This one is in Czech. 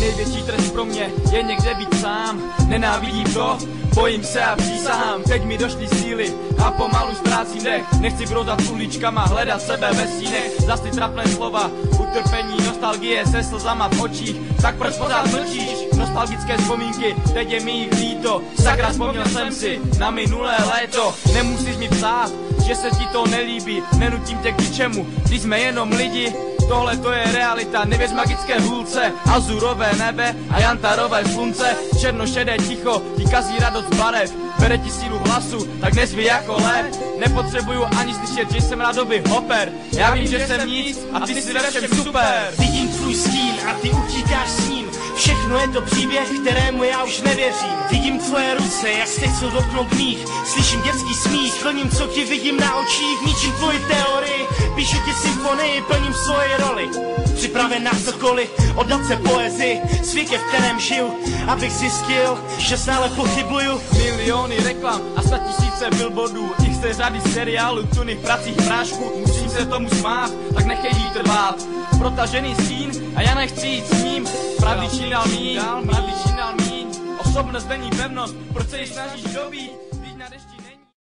největší trest pro mě je někde být sám. Nenávidím to, bojím se a přísahám. Teď mi došly síly a pomalu ztrácím dech. Nechci broudat uličkama, hledat sebe ve stínech. Zas ty trapné slova, utrpení, nostalgie se slzama v očích. Tak proč pořád mlčíš? Nostalgické vzpomínky, teď je mi jich líto. Sakra, vzpomněl jsem si na minulé léto. Nemusíš mi psát, že se ti to nelíbí. Nenutím tě k ničemu, když jsme jenom lidi. Tohle to je realita, nevěř magické hůlce. Azurové nebe a jantarové slunce. Černošedé ticho ti kazí radost barev. Bere ti sílu hlasu, tak nezví jako lev. Nepotřebuju ani slyšet, že jsem rádoby hoper. Já vím, že jsem nic a ty si ve všem super. Vidím tvůj stín a ty utíkáš s ním. Všechno je to příběh, kterému já už nevěřím. Vidím tvoje ruce, jak jste v okno mých. Slyším dětský smích, plním, co ti vidím na očích. Ničím tvoji teorii, píšu ti symfonii, plním svoje roli. Připraven na cokoliv, oddat se poezii. Světě, v kterém žiju, abych zjistil, že stále pochybuju. Miliony reklam a 100 000 billboardů. XT řady seriálu, tuny v pracích prášku. Musím se tomu smát, tak nechej jí trvat. Protažený stín a já nechci jít s ním. Pravdy čím dál míň, osobnost není pevnost, proč se ji snažíš dobít?